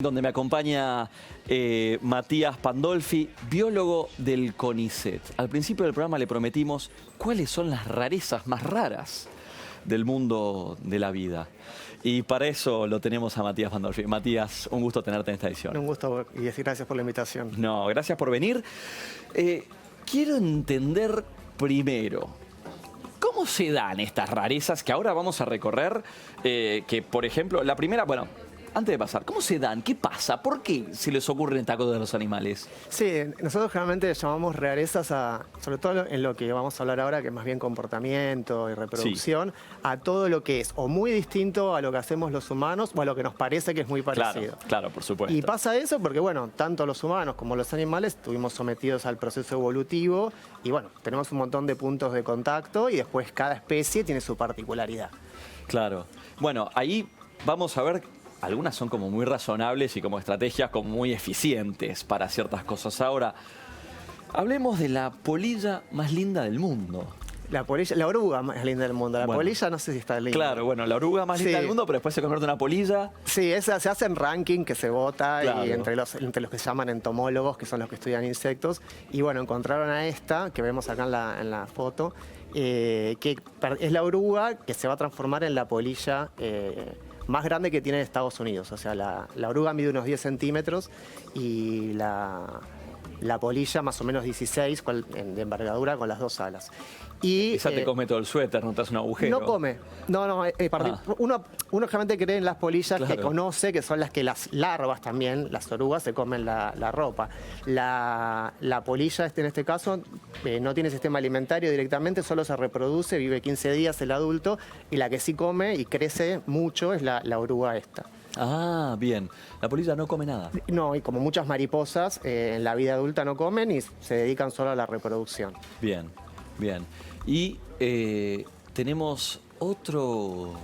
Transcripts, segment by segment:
Donde me acompaña Matías Pandolfi, biólogo del CONICET. Al principio del programa le prometimos cuáles son las rarezas más raras del mundo de la vida. Y para eso lo tenemos a Matías Pandolfi. Matías, un gusto tenerte en esta edición. Un gusto y decir gracias por la invitación. No, gracias por venir. Quiero entender primero, ¿cómo se dan estas rarezas que ahora vamos a recorrer? Que, por ejemplo, la primera, bueno, antes de pasar, ¿cómo se dan? ¿Qué pasa? ¿Por qué se les ocurren tacos de los animales? Sí, nosotros generalmente llamamos rarezas sobre todo en lo que vamos a hablar ahora, que es más bien comportamiento y reproducción, a todo lo que es o muy distinto a lo que hacemos los humanos o a lo que nos parece que es muy parecido. Claro, por supuesto. Y pasa eso porque, bueno, tanto los humanos como los animales estuvimos sometidos al proceso evolutivo y, bueno, tenemos un montón de puntos de contacto y después cada especie tiene su particularidad. Claro. Bueno, ahí vamos a ver. Algunas son como muy razonables y como estrategias como muy eficientes para ciertas cosas. Ahora, hablemos de la polilla más linda del mundo. La oruga más linda del mundo. La polilla no sé si está linda. Claro, bueno, la oruga más linda del mundo, pero después se convierte en una polilla. Sí, se hacen ranking que se vota y entre los que se llaman entomólogos, que son los que estudian insectos. Y bueno, encontraron a esta, que vemos acá en la foto, que es la oruga que se va a transformar en la polilla más grande que tiene Estados Unidos. O sea, la oruga mide unos 10 centímetros y la polilla más o menos 16 de envergadura con las dos alas. Y, esa te come todo el suéter, no te hace un agujero. No come. Uno generalmente cree en las polillas que conoce, que son las que las larvas también, las orugas, se comen la ropa. La polilla en este caso no tiene sistema alimentario directamente, solo se reproduce, vive 15 días el adulto, y la que sí come y crece mucho es la oruga esta. Ah, bien. La polilla no come nada. No, y como muchas mariposas, en la vida adulta no comen y se dedican solo a la reproducción. Bien, bien. Y tenemos otro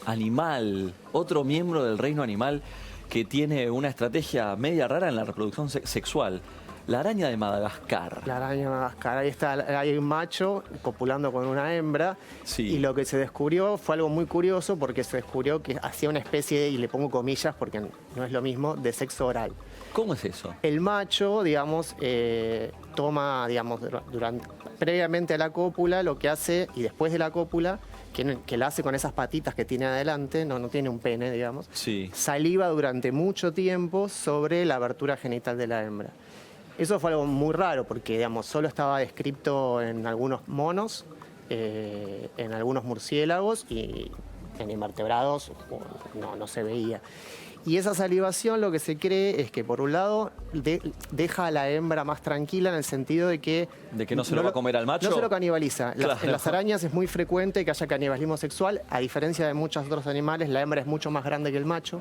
animal, otro miembro del reino animal que tiene una estrategia media rara en la reproducción sexual. La araña de Madagascar. La araña de Madagascar. Ahí está, hay un macho copulando con una hembra. Sí. Y lo que se descubrió fue algo muy curioso porque se descubrió que hacía una especie de, y le pongo comillas porque no es lo mismo, de sexo oral. ¿Cómo es eso? El macho, digamos, toma, digamos, previamente a la cópula, lo que hace, y después de la cópula, que la hace con esas patitas que tiene adelante, no tiene un pene, digamos, sí, saliva durante mucho tiempo sobre la abertura genital de la hembra. Eso fue algo muy raro porque, digamos, solo estaba descrito en algunos monos, en algunos murciélagos y en invertebrados no se veía. Y esa salivación lo que se cree es que, por un lado, deja a la hembra más tranquila en el sentido de que... ¿De que no se lo va a comer al macho? No se lo canibaliza. Claro. En las arañas es muy frecuente que haya canibalismo sexual. A diferencia de muchos otros animales, la hembra es mucho más grande que el macho.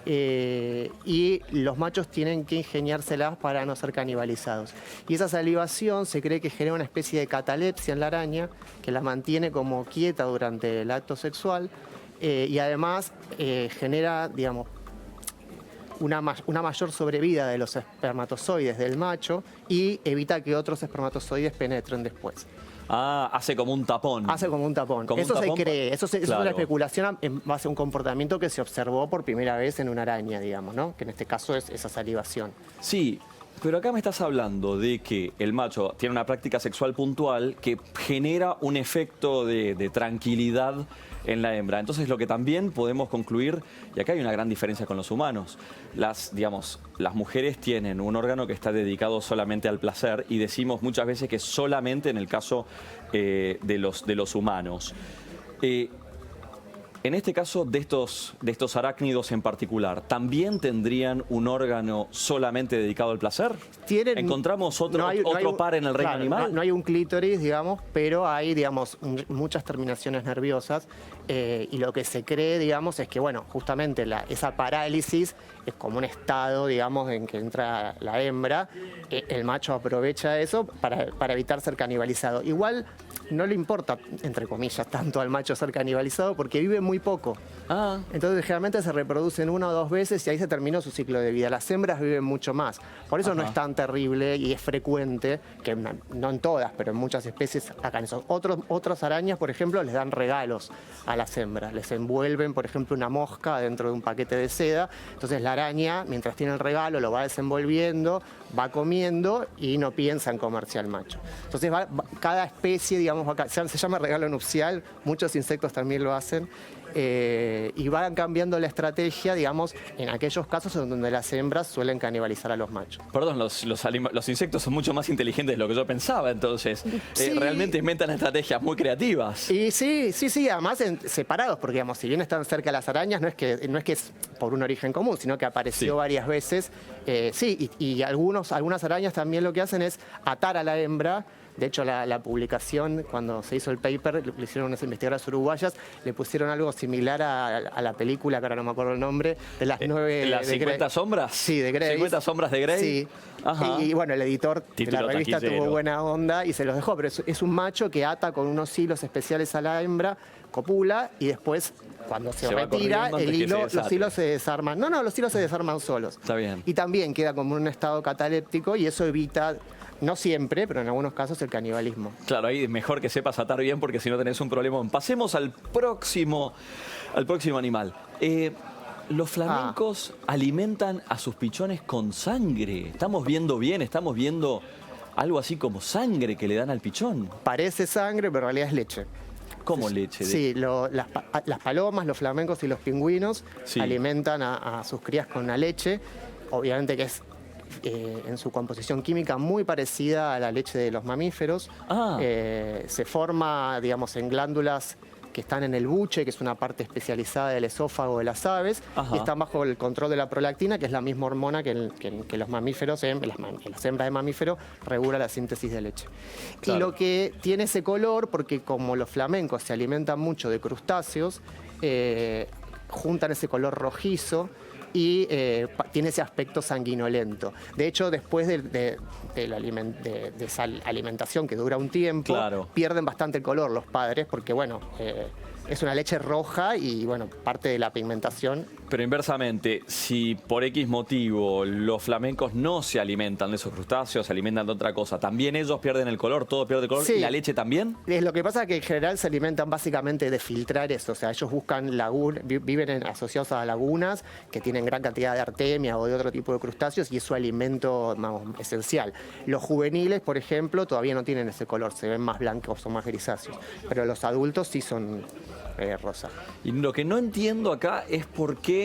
Y los machos tienen que ingeniárselas para no ser canibalizados. Y esa salivación se cree que genera una especie de catalepsia en la araña, que la mantiene como quieta durante el acto sexual. Y además genera, digamos, una mayor sobrevida de los espermatozoides del macho y evita que otros espermatozoides penetren después. Ah, hace como un tapón. Hace como un tapón. Eso se cree, eso es una especulación en base a un comportamiento que se observó por primera vez en una araña, digamos, ¿no? Que en este caso es esa salivación. Sí, pero acá me estás hablando de que el macho tiene una práctica sexual puntual que genera un efecto de tranquilidad en la hembra. Entonces lo que también podemos concluir, y acá hay una gran diferencia con los humanos, las mujeres tienen un órgano que está dedicado solamente al placer y decimos muchas veces que solamente en el caso de los humanos. En este caso de estos arácnidos en particular, ¿también tendrían un órgano solamente dedicado al placer? ¿Encontramos otro par en el reino animal? No hay un clítoris, digamos, pero hay, digamos, muchas terminaciones nerviosas y lo que se cree, digamos, es que, bueno, justamente esa parálisis es como un estado, digamos, en que entra la hembra. El macho aprovecha eso para evitar ser canibalizado. Igual no le importa, entre comillas, tanto al macho ser canibalizado porque vive muy poco. Entonces generalmente se reproducen 1 o 2 veces y ahí se terminó su ciclo de vida. Las hembras viven mucho más. Por eso no es tan terrible y es frecuente, que no en todas, pero en muchas especies hagan eso. Otras arañas, por ejemplo, les dan regalos a las hembras. Les envuelven, por ejemplo, una mosca dentro de un paquete de seda. Entonces la araña, mientras tiene el regalo, lo va desenvolviendo, va comiendo y no piensa en comerse al macho. Entonces cada especie, digamos, se llama regalo nupcial, muchos insectos también lo hacen. Y van cambiando la estrategia, digamos, en aquellos casos en donde las hembras suelen canibalizar a los machos. Perdón, los insectos son mucho más inteligentes de lo que yo pensaba, entonces. Realmente inventan estrategias muy creativas. Y sí, además separados, porque digamos, si bien están cerca las arañas, no es que es por un origen común, sino que apareció varias veces. Y algunas arañas también lo que hacen es atar a la hembra. De hecho, la publicación, cuando se hizo el paper, le hicieron unas investigadoras uruguayas, le pusieron algo similar a la película, que ahora no me acuerdo el nombre, de las 9... ¿Las 50 sombras? Sí, de Grey. 50 sombras de Grey. Sí. Y bueno, el editor de la revista tuvo buena onda y se los dejó, pero es un macho que ata con unos hilos especiales a la hembra, copula y después... Cuando se retira, los hilos se desarman. No, los hilos se desarman solos. Está bien. Y también queda como en un estado cataléptico y eso evita, no siempre, pero en algunos casos, el canibalismo. Claro, ahí es mejor que sepas atar bien porque si no tenés un problema. Pasemos al próximo animal. Los flamencos alimentan a sus pichones con sangre. Estamos viendo algo así como sangre que le dan al pichón. Parece sangre, pero en realidad es leche. ¿Cómo leche? Sí, las palomas, los flamencos y los pingüinos alimentan a sus crías con una leche, obviamente que es en su composición química muy parecida a la leche de los mamíferos. Se forma, digamos, en glándulas que están en el buche, que es una parte especializada del esófago de las aves, y están bajo el control de la prolactina, que es la misma hormona que los mamíferos, las hembras de mamífero, regula la síntesis de leche. Claro. Y lo que tiene ese color, porque como los flamencos se alimentan mucho de crustáceos, juntan ese color rojizo, y tiene ese aspecto sanguinolento. De hecho, después de esa alimentación que dura un tiempo, pierden bastante el color los padres, porque bueno, es una leche roja y bueno, parte de la pigmentación. Pero inversamente, si por X motivo los flamencos no se alimentan de esos crustáceos, se alimentan de otra cosa, ¿también ellos pierden el color? ¿Todo pierde el color? ¿Y la leche también? Lo que pasa es que en general se alimentan básicamente de filtrar eso. O sea, ellos buscan viven asociados a lagunas que tienen gran cantidad de artemia o de otro tipo de crustáceos y es su alimento, vamos, esencial. Los juveniles, por ejemplo, todavía no tienen ese color, se ven más blancos o más grisáceos. Pero los adultos sí son rosa. Y lo que no entiendo acá es por qué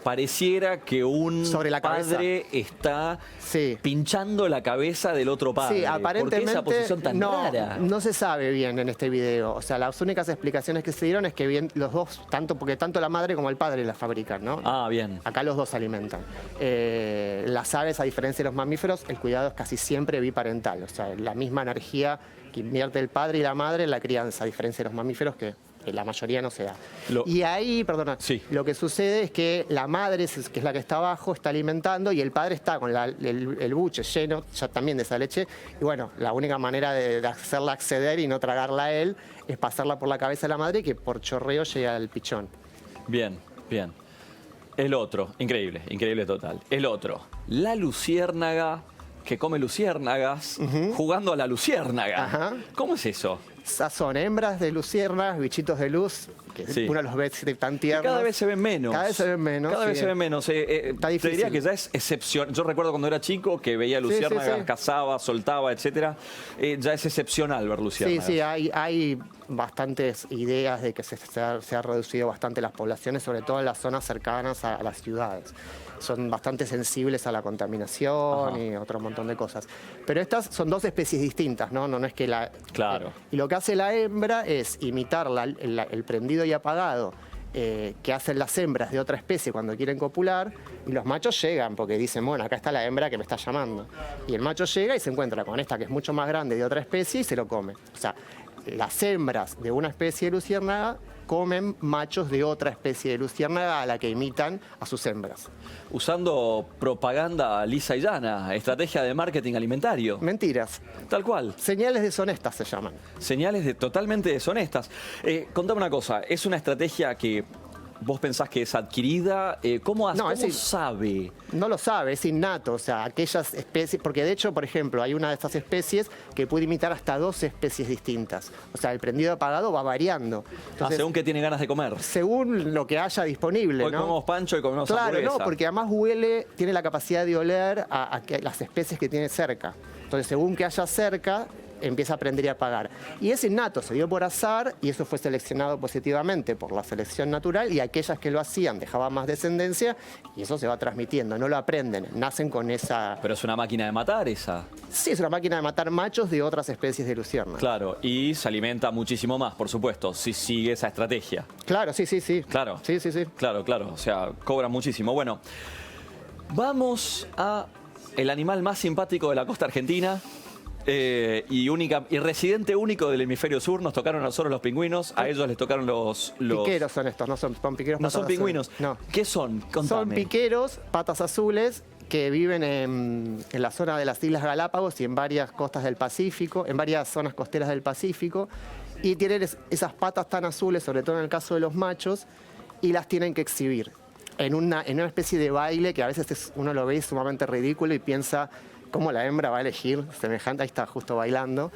pareciera que un padre está pinchando la cabeza del otro padre. Sí, aparentemente ¿por qué esa posición tan rara? No se sabe bien en este video. O sea, las únicas explicaciones que se dieron es que bien los dos, porque tanto la madre como el padre las fabrican, ¿no? Bien. Acá los dos se alimentan. Las aves, a diferencia de los mamíferos, el cuidado es casi siempre biparental. O sea, la misma energía que invierte el padre y la madre en la crianza, a diferencia de los mamíferos que la mayoría no se da. Y ahí, lo que sucede es que la madre, que es la que está abajo, está alimentando y el padre está con el buche lleno ya también de esa leche. Y bueno, la única manera de hacerla acceder y no tragarla a él es pasarla por la cabeza de la madre y que por chorreo llega al pichón. Bien. El otro, increíble total. El otro, la luciérnaga que come luciérnagas jugando a la luciérnaga. ¿Cómo es eso? Son hembras de luciérnagas, bichitos de luz, que uno los ve tan tiernos. Cada vez se ven menos. Cada vez se ven menos. Está difícil. Te diría que ya es excepción. Yo recuerdo cuando era chico que veía luciérnagas, cazaba, soltaba, etcétera. Ya es excepcional ver luciérnagas. Sí, hay bastantes ideas de que se ha reducido bastante las poblaciones, sobre todo en las zonas cercanas a las ciudades. Son bastante sensibles a la contaminación y otro montón de cosas. Pero estas son dos especies distintas, ¿no? No es que y lo que hace la hembra es imitar el prendido y apagado que hacen las hembras de otra especie cuando quieren copular, y los machos llegan porque dicen, bueno, acá está la hembra que me está llamando. Y el macho llega y se encuentra con esta que es mucho más grande de otra especie y se lo come. O sea, las hembras de una especie de luciérnaga comen machos de otra especie de luciérnaga a la que imitan a sus hembras. Usando propaganda lisa y llana, estrategia de marketing alimentario. Mentiras. Tal cual. Señales deshonestas se llaman. Señales totalmente deshonestas. Contame una cosa, ¿es una estrategia que vos pensás que es adquirida? ¿Cómo sabe? No lo sabe, es innato. O sea, aquellas especies... Porque de hecho, por ejemplo, hay una de estas especies que puede imitar hasta 2 especies distintas. O sea, el prendido apagado va variando. Entonces, según qué tiene ganas de comer. Según lo que haya disponible, Hoy ¿no? comemos pancho y comemos Claro, hamburguesa. no, porque además huele, tiene la capacidad de oler a las especies que tiene cerca. Entonces, según que haya cerca, empieza a aprender y a apagar. Y es innato, se dio por azar y eso fue seleccionado positivamente por la selección natural y aquellas que lo hacían dejaban más descendencia y eso se va transmitiendo, no lo aprenden, nacen con esa... Pero es una máquina de matar esa. Sí, es una máquina de matar machos de otras especies de luciérnaga. Claro, y se alimenta muchísimo más, por supuesto, si sigue esa estrategia. Claro, sí. Claro. Sí. Claro, o sea, cobra muchísimo. Bueno, vamos a el animal más simpático de la costa argentina. Y residente único del hemisferio sur. Nos tocaron a nosotros los pingüinos, a ellos les tocaron los... Piqueros son estos, no son piqueros. No son pingüinos. Azules. No. ¿Qué son? Contame. Son piqueros, patas azules, que viven en la zona de las Islas Galápagos y en varias costas del Pacífico, en varias zonas costeras del Pacífico, y tienen esas patas tan azules, sobre todo en el caso de los machos, y las tienen que exhibir en una especie de baile que a veces uno lo ve sumamente ridículo y piensa... ¿Cómo la hembra va a elegir semejante? Ahí está justo bailando.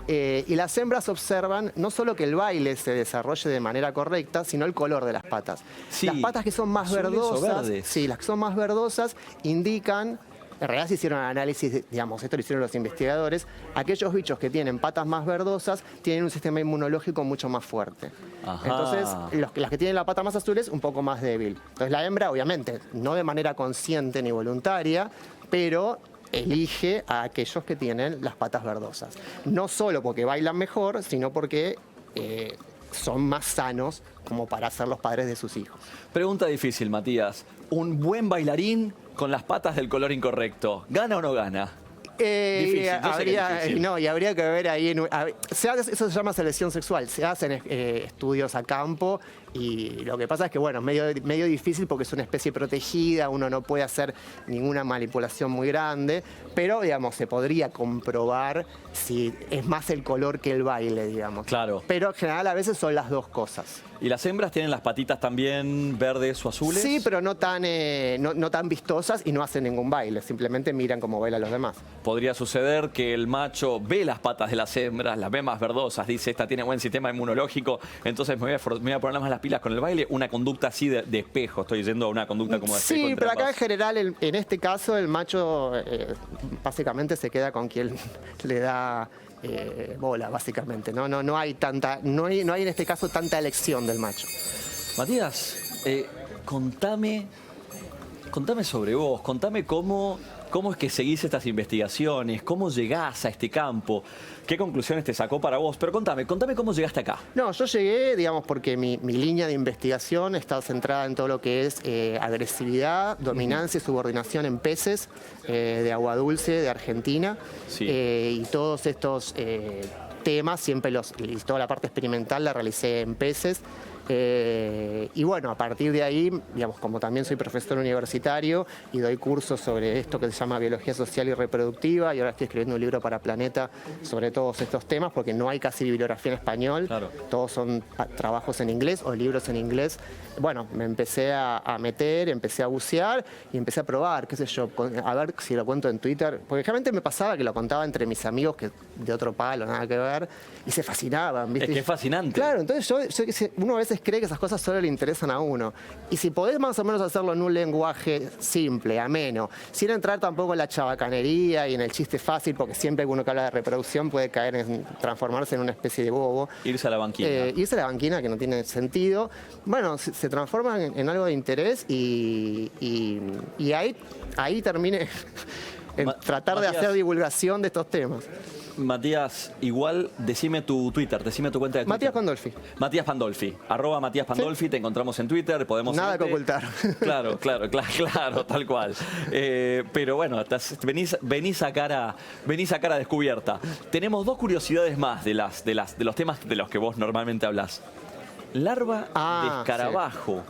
Y las hembras observan no solo que el baile se desarrolle de manera correcta, sino el color de las patas. Sí, las patas que son más verdosas, verdes. Las que son más verdosas indican, en realidad se hicieron análisis, digamos, esto lo hicieron los investigadores, aquellos bichos que tienen patas más verdosas tienen un sistema inmunológico mucho más fuerte. Ajá. Entonces, las que tienen la pata más azul es un poco más débil. Entonces la hembra, obviamente, no de manera consciente ni voluntaria, pero... elige a aquellos que tienen las patas verdosas. No solo porque bailan mejor, sino porque son más sanos como para ser los padres de sus hijos. Pregunta difícil, Matías. ¿Un buen bailarín con las patas del color incorrecto, gana o no gana? Difícil, y habría que ver ahí, eso se llama selección sexual, se hacen estudios a campo y lo que pasa es que bueno, es medio difícil porque es una especie protegida, uno no puede hacer ninguna manipulación muy grande, pero digamos, se podría comprobar si es más el color que el baile, digamos. Claro. Pero en general a veces son las dos cosas. ¿Y las hembras tienen las patitas también verdes o azules? Sí, pero no tan vistosas y no hacen ningún baile, simplemente miran cómo bailan los demás. Podría suceder que el macho ve las patas de las hembras, las ve más verdosas, dice, esta tiene buen sistema inmunológico, entonces me voy a poner más las pilas con el baile. Una conducta así de espejo, estoy diciendo una conducta como de espejo. Sí, pero acá en general, en este caso, el macho básicamente se queda con quien le da... bola, básicamente. No hay en este caso tanta elección del macho. Matías, contame sobre vos, contame cómo es que seguís estas investigaciones, cómo llegás a este campo, qué conclusiones te sacó para vos, pero contame cómo llegaste acá. No, yo llegué, digamos, porque mi línea de investigación está centrada en todo lo que es agresividad, dominancia y subordinación en peces de agua dulce de Argentina. Sí. Y todos estos temas, y toda la parte experimental la realicé en peces. Y bueno, a partir de ahí, digamos, como también soy profesor universitario y doy cursos sobre esto que se llama biología social y reproductiva, y ahora estoy escribiendo un libro para Planeta sobre todos estos temas, porque no hay casi bibliografía en español, claro. Todos son trabajos en inglés o libros en inglés. Bueno, me empecé a meter, empecé a bucear y empecé a probar, qué sé yo, a ver si lo cuento en Twitter, porque realmente me pasaba que lo contaba entre mis amigos que de otro palo, nada que ver, y se fascinaban, ¿viste? Es que es fascinante. Claro, entonces uno a veces cree que esas cosas solo le interesan a uno. Y si podés más o menos hacerlo en un lenguaje simple, ameno, sin entrar tampoco en la chabacanería y en el chiste fácil, porque siempre que uno que habla de reproducción puede caer en transformarse en una especie de bobo. Irse a la banquina. Irse a la banquina, que no tiene sentido. Bueno, se transforma en algo de interés y ahí terminé en tratar de hacer divulgación de estos temas. Matías, igual decime tu Twitter, decime tu cuenta de Twitter. Matías Pandolfi. Matías Pandolfi, @Matías Pandolfi, sí. Te encontramos en Twitter, podemos... Nada que ocultar. Claro, tal cual. Pero bueno, venís a cara descubierta. Tenemos dos curiosidades más de los temas de los que vos normalmente hablás. Larva de Ah, escarabajo.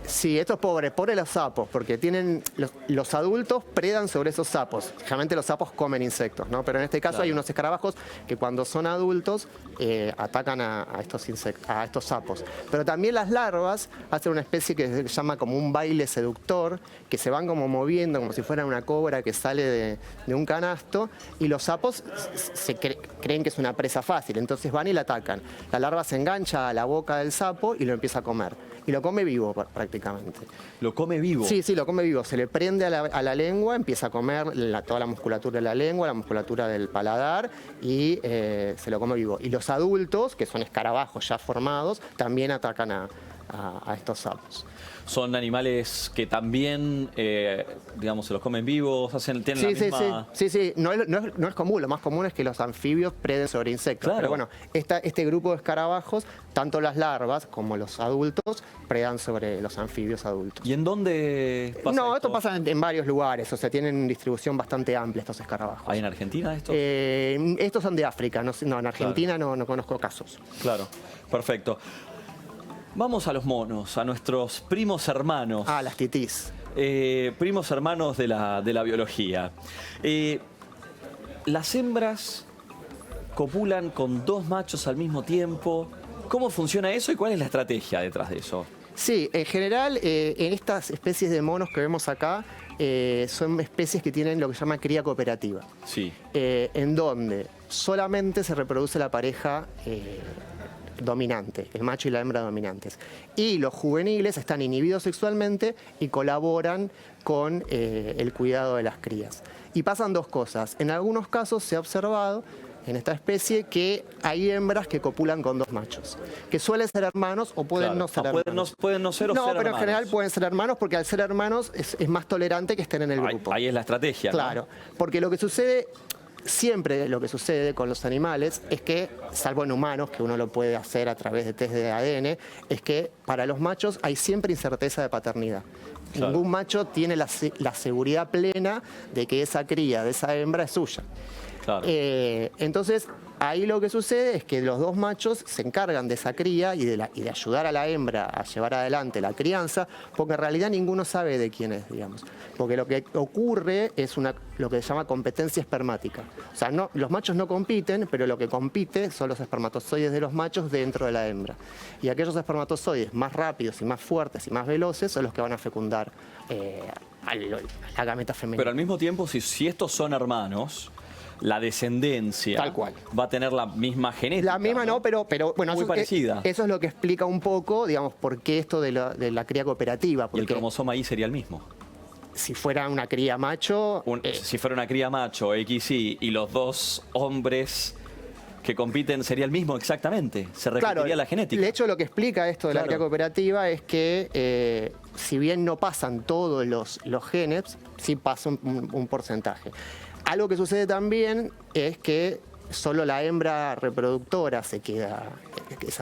Sí, esto es pobre los sapos, porque tienen los adultos predan sobre esos sapos. Generalmente los sapos comen insectos, ¿no? Pero en este caso hay unos escarabajos que cuando son adultos atacan a estos sapos. Pero también las larvas hacen una especie que se llama como un baile seductor, que se van como moviendo como si fuera una cobra que sale de un canasto, y los sapos creen que es una presa fácil, entonces van y la atacan. La larva se engancha a la boca del sapo y lo empieza a comer. Y lo come vivo prácticamente. ¿Lo come vivo? Sí, lo come vivo. Se le prende a la lengua, empieza a comer toda la musculatura de la lengua, la musculatura del paladar y se lo come vivo. Y los adultos, que son escarabajos ya formados, también atacan a estos sapos. Son animales que también, digamos, se los comen vivos, tienen la misma... Sí. No es común. Lo más común es que los anfibios preden sobre insectos. Claro. Pero bueno, este grupo de escarabajos, tanto las larvas como los adultos, predan sobre los anfibios adultos. ¿Y en dónde pasa Esto pasa en varios lugares. O sea, tienen distribución bastante amplia estos escarabajos. ¿Hay en Argentina estos? Estos son de África. No, en Argentina no conozco casos. Claro, perfecto. Vamos a los monos, a nuestros primos hermanos. Las titís. Primos hermanos de la biología. Las hembras copulan con 2 machos al mismo tiempo. ¿Cómo funciona eso y cuál es la estrategia detrás de eso? Sí, en general, en estas especies de monos que vemos acá, son especies que tienen lo que se llama cría cooperativa. Sí. En donde solamente se reproduce la pareja dominante, el macho y la hembra dominantes. Y los juveniles están inhibidos sexualmente y colaboran con el cuidado de las crías. Y pasan 2 cosas. En algunos casos se ha observado en esta especie que hay hembras que copulan con 2 machos, que suelen ser hermanos o pueden no ser hermanos. Pueden no ser o ser pero hermanos. en general pueden ser hermanos porque al ser hermanos es más tolerante que estén en el grupo. Ahí es la estrategia, ¿no? Claro, porque lo que sucede... Siempre lo que sucede con los animales es que, salvo en humanos, que uno lo puede hacer a través de test de ADN, es que para los machos hay siempre incerteza de paternidad. Claro. Ningún macho tiene la seguridad plena de que esa cría de esa hembra es suya. Claro. Entonces, ahí lo que sucede es que los 2 machos se encargan de esa cría y de ayudar a la hembra a llevar adelante la crianza, porque en realidad ninguno sabe de quién es, digamos. Porque lo que ocurre es lo que se llama competencia espermática. O sea, los machos no compiten, pero lo que compite son los espermatozoides de los machos dentro de la hembra. Y aquellos espermatozoides más rápidos y más fuertes y más veloces son los que van a fecundar a la gameta femenina. Pero al mismo tiempo, si estos son hermanos, la descendencia tal cual va a tener la misma genética. La misma no, pero bueno, muy parecida. Eso es lo que explica un poco, digamos, por qué esto de la cría cooperativa. Y el cromosoma Y sería el mismo. Si fuera una cría macho... Si fuera una cría macho, XY, y los 2 hombres que compiten sería el mismo exactamente. Se repetiría la genética. De hecho, lo que explica esto de la cría cooperativa es que si bien no pasan todos los genes, sí pasa un porcentaje. Algo que sucede también es que solo la hembra reproductora se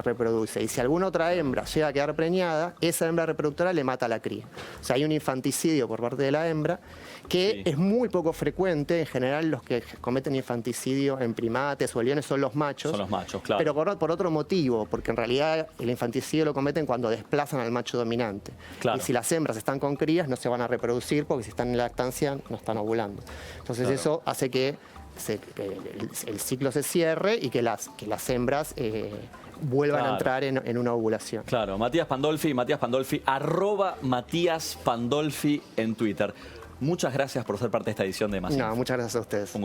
reproduce. Y si alguna otra hembra llega a quedar preñada, esa hembra reproductora le mata a la cría. O sea, hay un infanticidio por parte de la hembra que es muy poco frecuente. En general, los que cometen infanticidio en primates o leones son los machos. Son los machos, claro. Pero por otro motivo, porque en realidad el infanticidio lo cometen cuando desplazan al macho dominante. Claro. Y si las hembras están con crías, no se van a reproducir porque si están en lactancia no están ovulando. Entonces eso hace que el ciclo se cierre y que las hembras vuelvan a entrar en una ovulación. Claro, Matías Pandolfi, @Matías Pandolfi en Twitter. Muchas gracias por ser parte de esta edición de Más. Muchas gracias a ustedes.